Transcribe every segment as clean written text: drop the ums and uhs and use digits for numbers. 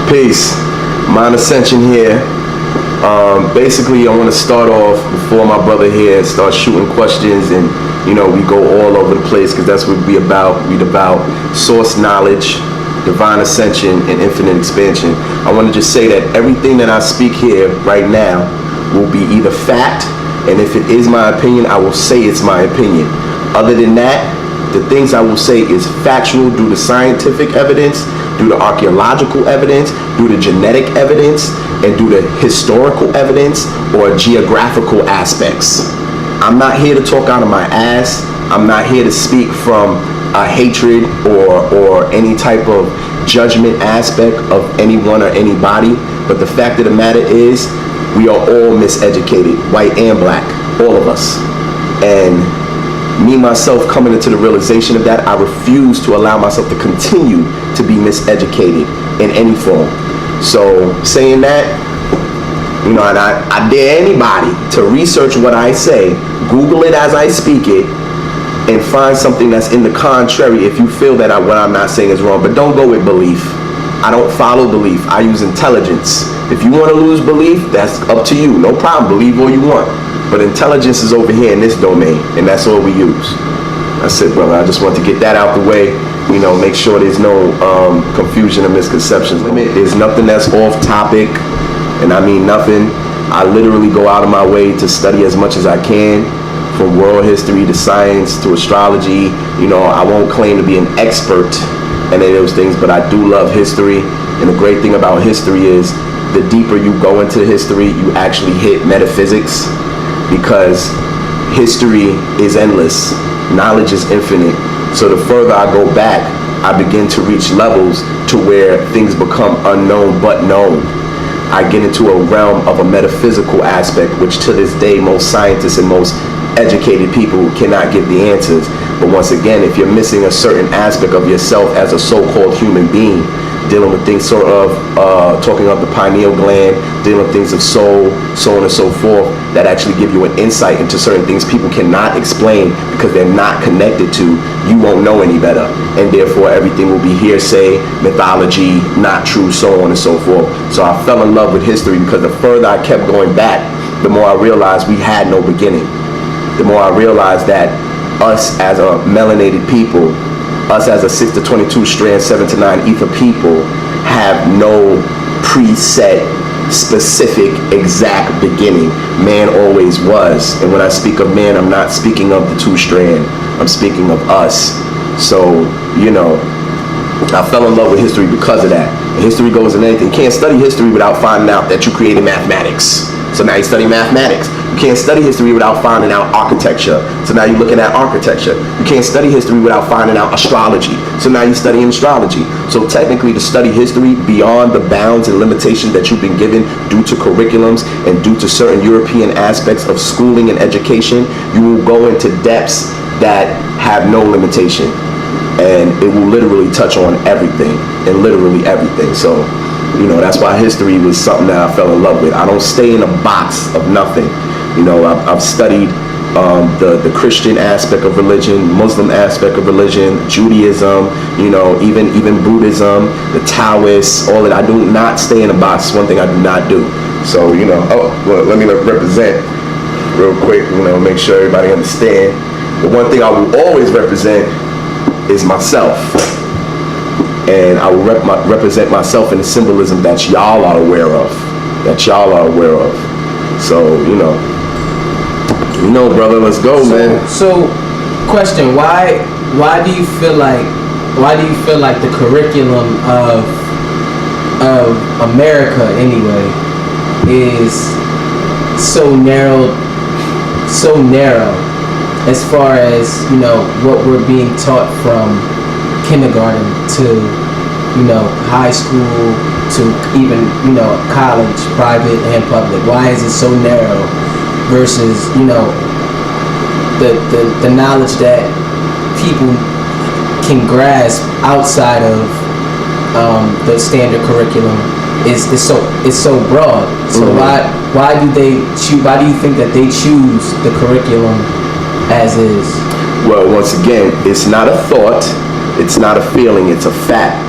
Peace. Mount Ascension here. Basically, I want to start off before my brother here starts shooting questions, and we go all over the place because that's what we about. We about source knowledge, divine ascension, and infinite expansion. I want to just say that everything that I speak here right now will be either fact, and if it is my opinion, I will say it's my opinion. Other than that, the things I will say is factual due to scientific evidence, due to archaeological evidence, due to genetic evidence, and due to historical evidence or geographical aspects. I'm not here to talk out of my ass. I'm not here to speak from a hatred or any type of judgment aspect of anyone or anybody. But the fact of the matter is, we are all miseducated, white and black, all of us. And me myself coming into the realization of that, I refuse to allow myself to continue to be miseducated in any form. So saying that, and I dare anybody to research what I say, Google it as I speak it, and find something that's in the contrary if you feel that what I'm not saying is wrong. But don't go with belief. I don't follow belief. I use intelligence. If you want to lose belief, that's up to you. No problem. Believe all you want. But intelligence is over here in this domain, and that's all we use. That's it, brother. I just want to get that out the way. Make sure there's no confusion or misconceptions. There's nothing that's off topic, and I mean nothing. I literally go out of my way to study as much as I can, from world history to science to astrology. I won't claim to be an expert in any of those things, but I do love history. And the great thing about history is the deeper you go into history, you actually hit metaphysics, because history is endless. Knowledge is infinite. So the further I go back, I begin to reach levels to where things become unknown but known. I get into a realm of a metaphysical aspect, which to this day most scientists and most educated people cannot give the answers. But once again, if you're missing a certain aspect of yourself as a so-called human being, dealing with things sort of talking of the pineal gland, dealing with things of soul, so on and so forth, that actually give you an insight into certain things people cannot explain because they're not connected to, you won't know any better. And therefore everything will be hearsay, mythology, not true, so on and so forth. So I fell in love with history because the further I kept going back, the more I realized we had no beginning. The more I realized that us as a melanated people, us as a 6 to 22 strand, 7 to 9 ether people, have no preset, specific, exact beginning. Man always was. And when I speak of man, I'm not speaking of the 2 strand. I'm speaking of us. So, I fell in love with history because of that. And history goes in anything. You can't study history without finding out that you created mathematics. So now you study mathematics. You can't study history without finding out architecture. So now you're looking at architecture. You can't study history without finding out astrology. So now you're studying astrology. So technically, to study history beyond the bounds and limitations that you've been given due to curriculums and due to certain European aspects of schooling and education, you will go into depths that have no limitation. And it will literally touch on everything, and literally everything. So that's why history was something that I fell in love with. I don't stay in a box of nothing. I've studied the Christian aspect of religion, Muslim aspect of religion, Judaism, even Buddhism, the Taoists, all that. I do not stay in a box. One thing I do not do. So, let me represent real quick, make sure everybody understand. The one thing I will always represent is myself. And I will represent myself in the symbolism that y'all are aware of. So, brother, let's go, man. So, question: Why do you feel like the curriculum of America anyway is so narrow as far as what we're being taught from kindergarten to high school to even college, private and public? Why is it so narrow versus the knowledge that people can grasp outside of the standard curriculum is so broad? So why do you think that they choose the curriculum as is? Well, once again, it's not a thought, it's not a feeling, it's a fact.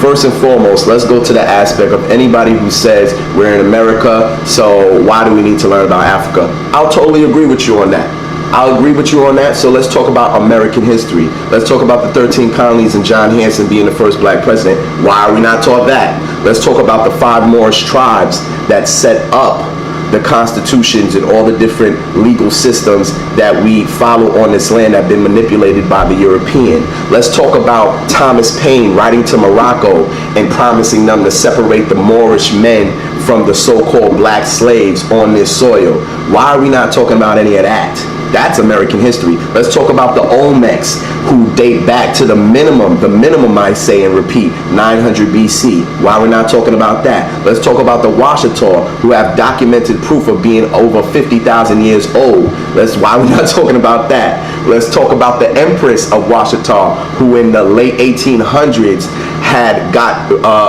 First and foremost, let's go to the aspect of anybody who says we're in America, so why do we need to learn about Africa? I'll totally agree with you on that. I'll agree with you on that. So let's talk about American history. Let's talk about the 13 colonies and John Hanson being the first black president. Why are we not taught that? Let's talk about the 5 Moorish tribes that set up the constitutions and all the different legal systems that we follow on this land that have been manipulated by the European. Let's talk about Thomas Paine writing to Morocco and promising them to separate the Moorish men from the so-called black slaves on this soil. Why are we not talking about any of that? That's American history. Let's talk about the Olmecs, who date back to the minimum I say and repeat, 900 BC. Why we're not talking about that? Let's talk about the Washita, who have documented proof of being over 50,000 years old. Why we're not talking about that? Let's talk about the Empress of Washita, who in the late 1800s had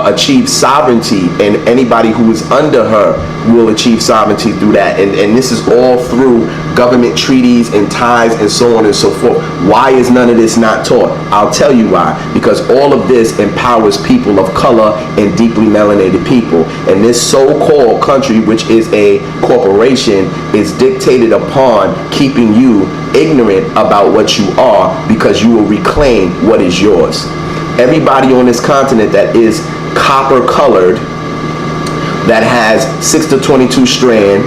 achieved sovereignty, and anybody who is under her will achieve sovereignty through that. And this is all through government treaties and ties and so on and so forth. Why is none of this not taught? I'll tell you why. Because all of this empowers people of color and deeply melanated people. And this so-called country, which is a corporation, is dictated upon keeping you ignorant about what you are, because you will reclaim what is yours. Everybody on this continent that is copper colored, that has 6 to 22 strand,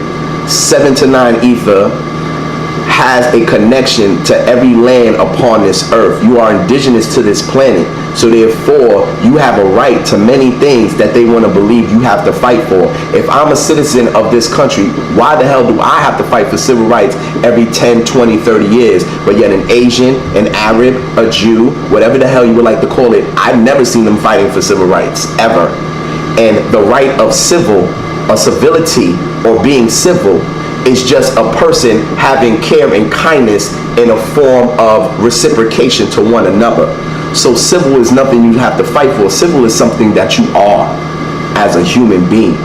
7 to 9 ether, has a connection to every land upon this earth. You are indigenous to this planet, so therefore you have a right to many things that they want to believe you have to fight for. If I'm a citizen of this country, why the hell do I have to fight for civil rights every 10, 20, 30 years? But yet an Asian, an Arab, a Jew, whatever the hell you would like to call it, I've never seen them fighting for civil rights, ever. And the right of civil, or civility, or being civil, is just a person having care and kindness in a form of reciprocation to one another. So civil is nothing you have to fight for. Civil is something that you are as a human being.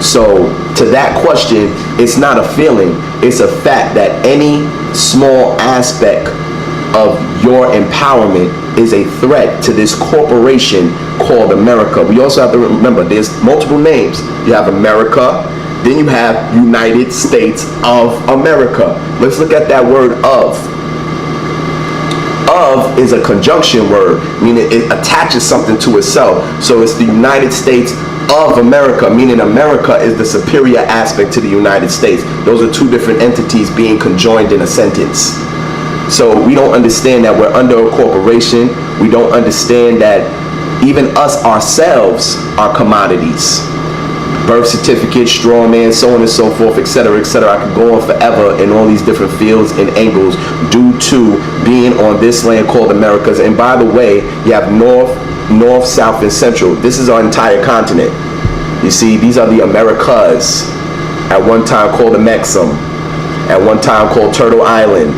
So to that question, it's not a feeling, it's a fact that any small aspect of your empowerment is a threat to this corporation called America. We also have to remember there's multiple names. You have America, then you have United States of America. Let's look at that word of. Of is a conjunction word, meaning it attaches something to itself. So it's the United States of America, meaning America is the superior aspect to the United States. Those are two different entities being conjoined in a sentence. So we don't understand that we're under a corporation. We don't understand that even us ourselves are commodities. Birth certificate, straw man, so on and so forth, etc., etc. I could go on forever in all these different fields and angles due to being on this land called Americas. And by the way, you have north, south, and central. This is our entire continent. You see, these are the Americas. At one time called the Mexum. At one time called Turtle Island.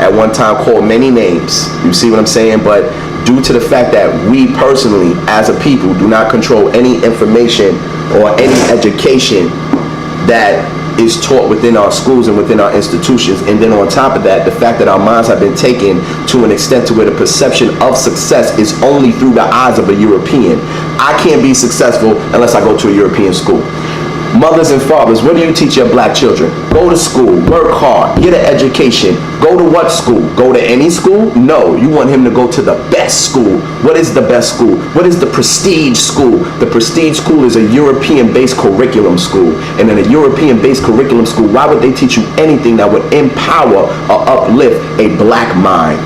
At one time called many names. You see what I'm saying? But due to the fact that we personally, as a people, do not control any information or any education that is taught within our schools and within our institutions, and then on top of that, the fact that our minds have been taken to an extent to where the perception of success is only through the eyes of a European. I can't be successful unless I go to a European school. Mothers and fathers, what do you teach your black children? Go to school, work hard, get an education. Go to what school? Go to any school? No, you want him to go to the best school. What is the best school? What is the prestige school? The prestige school is a European-based curriculum school. And in a European-based curriculum school, why would they teach you anything that would empower or uplift a black mind?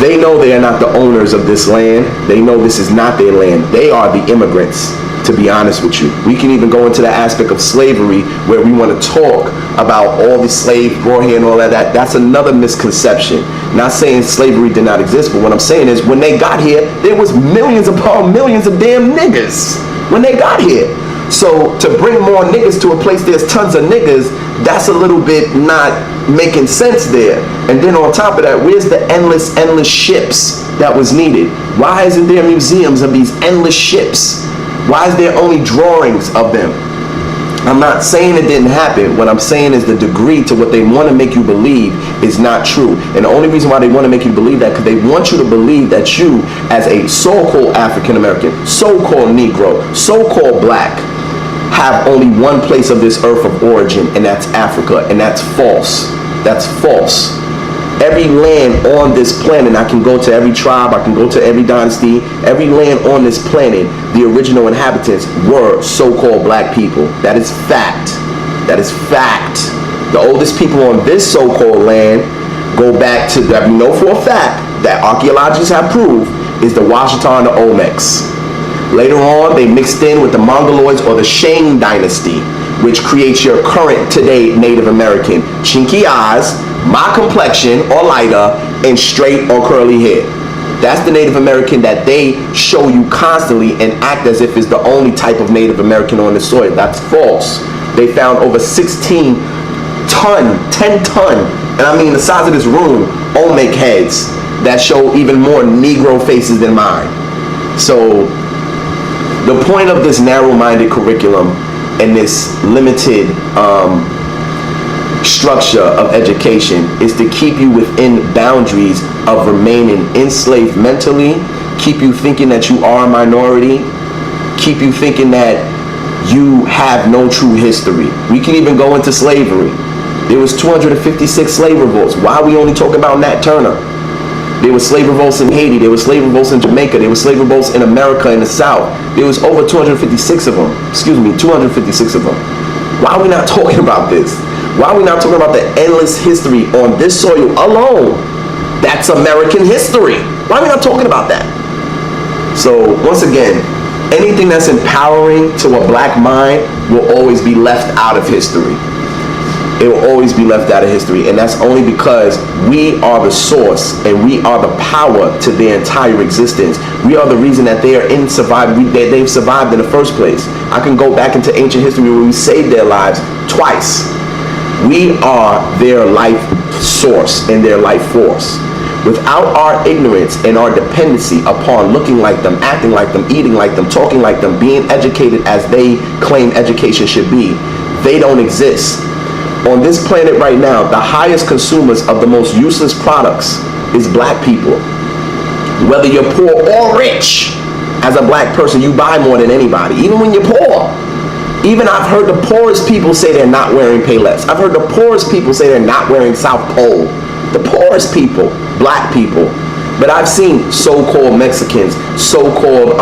They know they are not the owners of this land. They know this is not their land. They are the immigrants. To be honest with you, we can even go into the aspect of slavery where we want to talk about all the slaves brought here and all that. That's another misconception. Not saying slavery did not exist, but what I'm saying is when they got here, there was millions upon millions of damn niggas when they got here. So to bring more niggas to a place there's tons of niggas, that's a little bit not making sense there. And then on top of that, where's the endless ships that was needed? Why isn't there museums of these endless ships? Why is there only drawings of them? I'm not saying it didn't happen. What I'm saying is the degree to what they want to make you believe is not true. And the only reason why they want to make you believe that, because they want you to believe that you, as a so-called African American, so-called Negro, so-called black, have only one place of this earth of origin, and that's Africa. And that's false. That's false. Every land on this planet, I can go to every tribe, I can go to every dynasty, every land on this planet, the original inhabitants were so-called black people. That is fact. That is fact. The oldest people on this so-called land go back to, that we know for a fact, that archaeologists have proved, is the Washita and the Olmecs. Later on, they mixed in with the Mongoloids or the Shang dynasty, which creates your current today Native American. Chinky eyes, my complexion or lighter, and straight or curly hair. That's the Native American that they show you constantly and act as if it's the only type of Native American on the soil. That's false. They found over 10 ton, and I mean the size of this room, Olmec heads that show even more Negro faces than mine. So the point of this narrow-minded curriculum and this limited structure of education is to keep you within boundaries of remaining enslaved mentally, keep you thinking that you are a minority, keep you thinking that you have no true history. We can even go into slavery. There was 256 slave revolts. Why are we only talking about Nat Turner? There were slave revolts in Haiti. There were slave revolts in Jamaica. There were slave revolts in America in the South. There was over 256 of them. 256 of them. Why are we not talking about this? Why are we not talking about the endless history on this soil alone? That's American history. Why are we not talking about that? So once again, anything that's empowering to a black mind will always be left out of history. It will always be left out of history, and that's only because we are the source and we are the power to their entire existence. We are the reason that they are in they've survived in the first place. I can go back into ancient history where we saved their lives twice. We are their life source and their life force. Without our ignorance and our dependency upon looking like them, acting like them, eating like them, talking like them, being educated as they claim education should be, they don't exist. On this planet right now, the highest consumers of the most useless products is black people. Whether you're poor or rich, as a black person, you buy more than anybody, even when you're poor. Even I've heard the poorest people say they're not wearing Payless. I've heard the poorest people say they're not wearing South Pole. The poorest people, black people. But I've seen so-called Mexicans, so-called,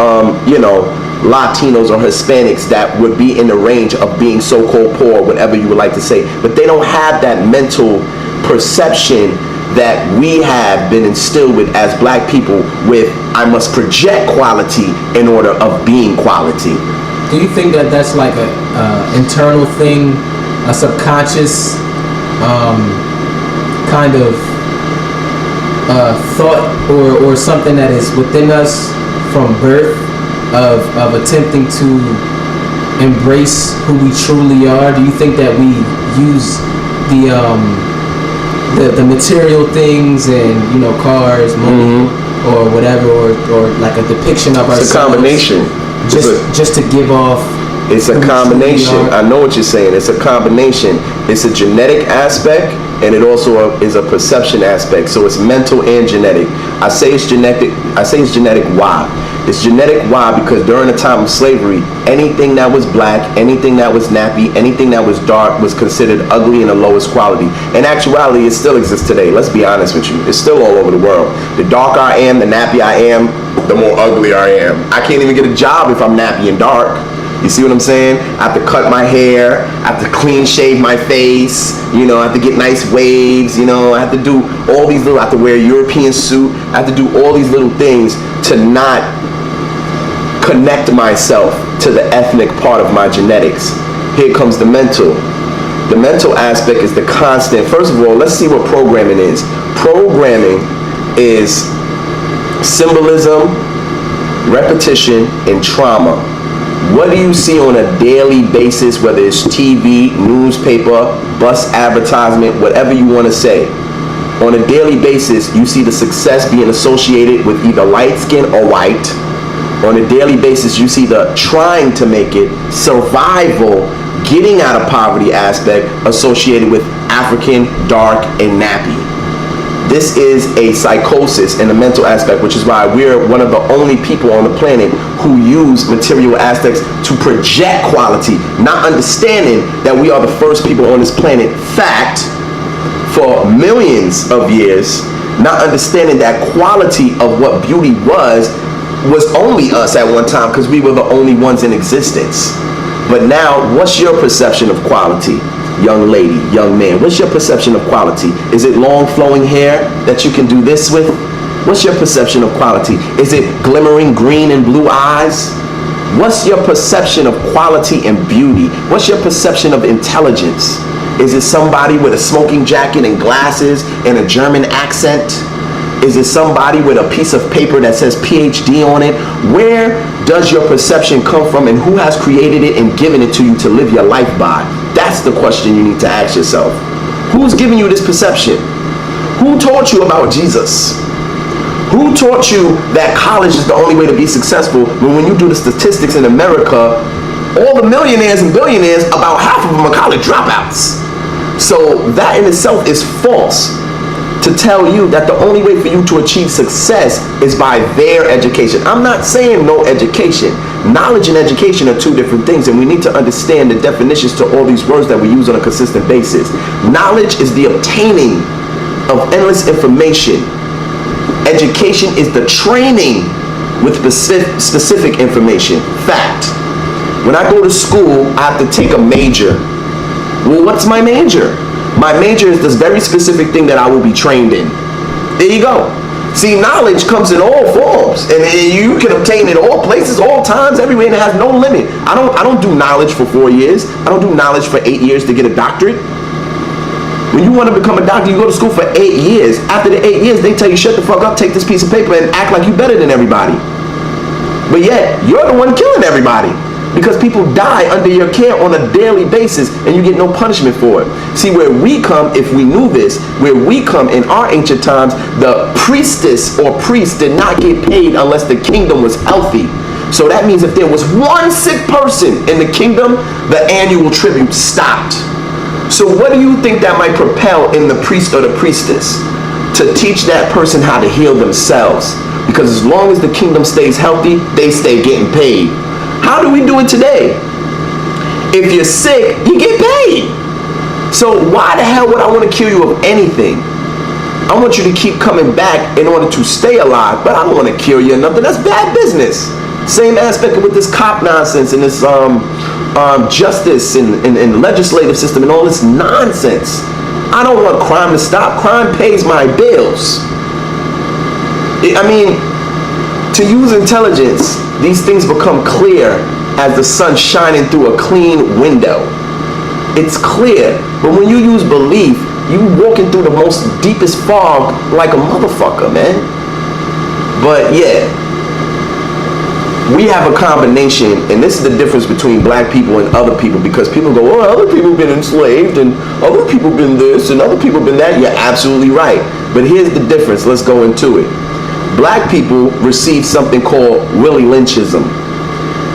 Latinos or Hispanics that would be in the range of being so-called poor, whatever you would like to say. But they don't have that mental perception that we have been instilled with as black people with, I must project quality in order of being quality. Do you think that that's like a internal thing, a subconscious kind of thought or something that is within us from birth of attempting to embrace who we truly are? Do you think that we use the material things and cars, money, or whatever, or like a depiction of ourselves? It's a combination. Just to give off. It's a combination. I know what you're saying. It's a combination. It's a genetic aspect, and it also is a perception aspect. So it's mental and genetic. I say it's genetic. Why? It's genetic. Why? Because during the time of slavery, anything that was black, anything that was nappy, anything that was dark was considered ugly and the lowest quality. In actuality, it still exists today. Let's be honest with you. It's still all over the world. The darker I am, the nappy I am, the more ugly I am. I can't even get a job if I'm nappy and dark. You see what I'm saying? I have to cut my hair. I have to clean shave my face. I have to get nice waves. I have to do all these little, I have to wear a European suit. I have to do all these little things to not connect myself to the ethnic part of my genetics. Here comes the mental. The mental aspect is the constant. First of all, let's see what programming is. Programming is symbolism, repetition, and trauma. What do you see on a daily basis, whether it's TV, newspaper, bus advertisement, whatever you want to say? On a daily basis, you see the success being associated with either light skin or white. On a daily basis, you see the trying to make it, survival getting out of poverty aspect associated with African, dark, and nappy. This is a psychosis and a mental aspect, which is why we're one of the only people on the planet who use material aspects to project quality, not understanding that we are the first people on this planet, fact, for millions of years, not understanding that quality of what beauty was only us at one time because we were the only ones in existence. But now, what's your perception of quality? Young lady, young man, what's your perception of quality? Is it long flowing hair that you can do this with? What's your perception of quality? Is it glimmering green and blue eyes? What's your perception of quality and beauty? What's your perception of intelligence? Is it somebody with a smoking jacket and glasses and a German accent? Is it somebody with a piece of paper that says PhD on it? Where does your perception come from, and who has created it and given it to you to live your life by? That's the question you need to ask yourself. Who's giving you this perception? Who taught you about Jesus? Who taught you that college is the only way to be successful, when you do the statistics in America, all the millionaires and billionaires, about half of them are college dropouts? So that in itself is false. To tell you that the only way for you to achieve success is by their education. I'm not saying no education. Knowledge and education are two different things, and we need to understand the definitions to all these words that we use on a consistent basis. Knowledge is the obtaining of endless information. Education is the training with specific information. Fact. When I go to school, I have to take a major. Well, what's my major? My major is this very specific thing that I will be trained in. There you go. See, knowledge comes in all forms, and you can obtain it all places, all times, everywhere, and it has no limit. I don't do knowledge for 4 years. I don't do knowledge for 8 years to get a doctorate. When you want to become a doctor, you go to school for 8 years. After the 8 years, they tell you, shut the fuck up, take this piece of paper, and act like you better than everybody. But yet, you're the one killing everybody, because people die under your care on a daily basis, and you get no punishment for it. See, where we come, if we knew this, where we come in our ancient times, the priestess or priest did not get paid unless the kingdom was healthy. So that means if there was one sick person in the kingdom, the annual tribute stopped. So what do you think that might propel in the priest or the priestess? To teach that person how to heal themselves. Because as long as the kingdom stays healthy, they stay getting paid. How do we do it today? If you're sick, you get paid. So why the hell would I want to kill you of anything? I want you to keep coming back in order to stay alive, but I don't want to kill you or nothing. That's bad business. Same aspect with this cop nonsense and this justice and legislative system and all this nonsense. I don't want crime to stop. Crime pays my bills. I mean, to use intelligence, these things become clear as the sun shining through a clean window. It's clear, but when you use belief, you walking through the most deepest fog like a motherfucker, man. But yeah, we have a combination, and this is the difference between black people and other people, because people go, oh, other people been enslaved, and other people been this, and other people been that. You're absolutely right. But here's the difference. Let's go into it. Black people receive something called Willie Lynchism.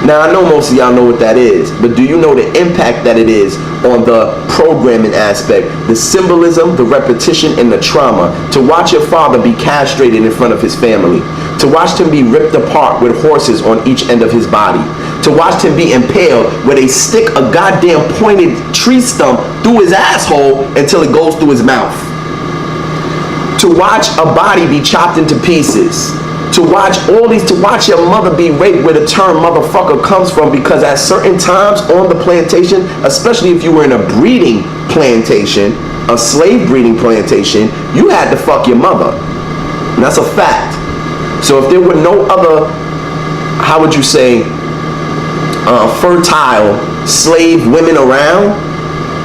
Now, I know most of y'all know what that is, but do you know the impact that it is on the programming aspect, the symbolism, the repetition, and the trauma? To watch your father be castrated in front of his family, to watch him be ripped apart with horses on each end of his body, to watch him be impaled where they stick a goddamn pointed tree stump through his asshole until it goes through his mouth, to watch a body be chopped into pieces, to watch all these, to watch your mother be raped, where the term motherfucker comes from, because at certain times on the plantation, especially if you were in a breeding plantation, a slave breeding plantation, you had to fuck your mother. And that's a fact. So if there were no other, how would you say, fertile slave women around,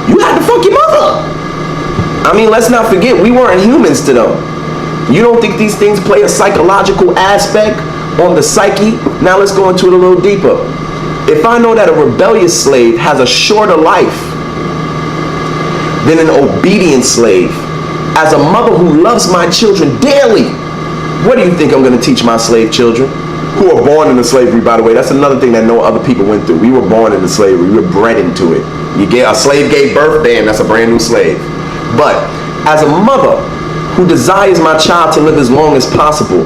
you had to fuck your mother. I mean, let's not forget, we weren't humans to them. You don't think these things play a psychological aspect on the psyche? Now let's go into it a little deeper. If I know that a rebellious slave has a shorter life than an obedient slave, as a mother who loves my children dearly, what do you think I'm going to teach my slave children? who were born into slavery, by the way. That's another thing that no other people went through. We were born into slavery. We were bred into it. You get a slave gave birth, bam, that's a brand new slave. But as a mother who desires my child to live as long as possible,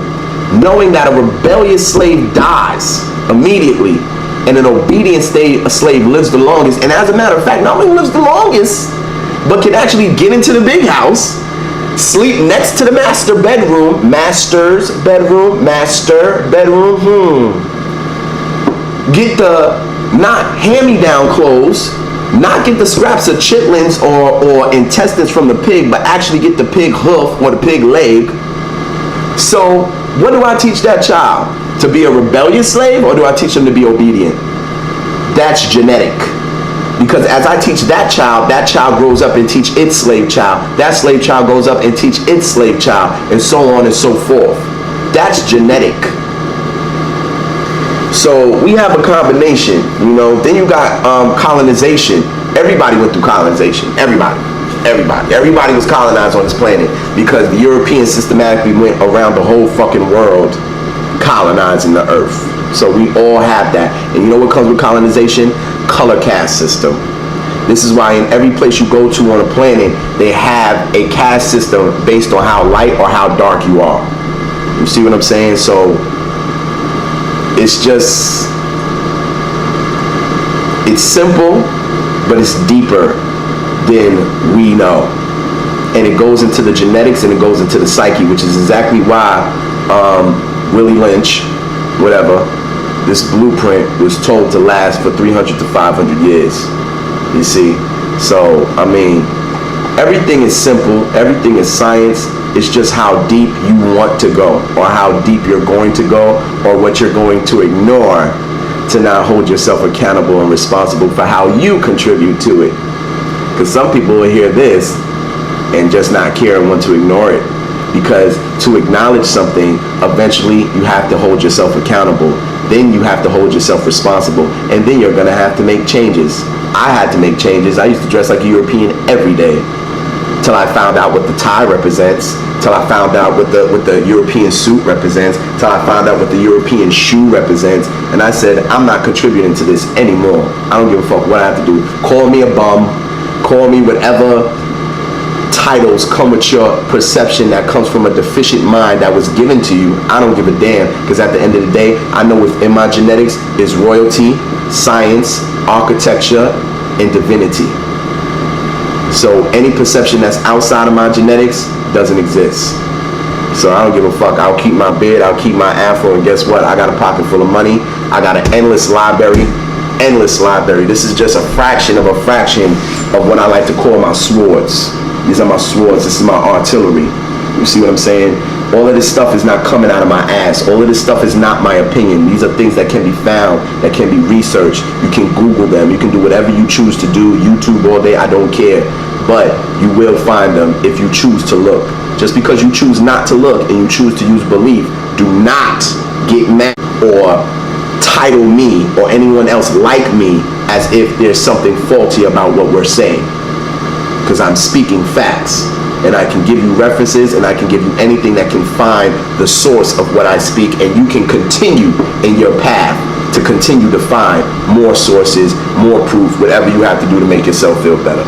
knowing that a rebellious slave dies immediately and an obedient slave lives the longest, and as a matter of fact, not only lives the longest, but can actually get into the big house, sleep next to the master bedroom, master bedroom, get the not hand-me-down clothes, not get the scraps of chitlins or intestines from the pig, but actually get the pig hoof or the pig leg. So what do I teach that child? To be a rebellious slave, or do I teach them to be obedient? That's genetic. Because as I teach that child grows up and teach its slave child. That slave child goes up and teach its slave child, and so on and so forth. That's genetic. So we have a combination, you know. Then you got colonization. Everybody went through colonization. Everybody was colonized on this planet because the Europeans systematically went around the whole fucking world colonizing the earth. So we all have that. And you know what comes with colonization? Color caste system. This is why in every place you go to on a planet, they have a caste system based on how light or how dark you are. You see what I'm saying? So it's just, it's simple, but it's deeper than we know. And it goes into the genetics and it goes into the psyche, which is exactly why Willie Lynch, whatever, this blueprint was told to last for 300 to 500 years. You see? So, I mean, everything is simple, everything is science. It's just how deep you want to go, or how deep you're going to go, or what you're going to ignore to not hold yourself accountable and responsible for how you contribute to it. Because some people will hear this and just not care and want to ignore it. Because to acknowledge something, eventually you have to hold yourself accountable. Then you have to hold yourself responsible. And then you're going to have to make changes. I had to make changes. I used to dress like a European every day, till I found out what the tie represents, till I found out what the European suit represents, till I found out what the European shoe represents. And I said, I'm not contributing to this anymore. I don't give a fuck what I have to do. Call me a bum. Call me whatever titles come with your perception that comes from a deficient mind that was given to you. I don't give a damn, because at the end of the day, I know within my genetics is royalty, science, architecture, and divinity. So any perception that's outside of my genetics doesn't exist. So I don't give a fuck. I'll keep my beard, I'll keep my afro, and guess what? I got a pocket full of money. I got an endless library. This is just a fraction of what I like to call my swords. These are my swords. This is my artillery. You see what I'm saying? All of this stuff is not coming out of my ass. All of this stuff is not my opinion. These are things that can be found, that can be researched. You can Google them. You can do whatever you choose to do. YouTube all day, I don't care. But you will find them if you choose to look. Just because you choose not to look and you choose to use belief, do not get mad or title me or anyone else like me as if there's something faulty about what we're saying. Because I'm speaking facts, and I can give you references, and I can give you anything that can find the source of what I speak, and you can continue in your path to continue to find more sources, more proof, whatever you have to do to make yourself feel better.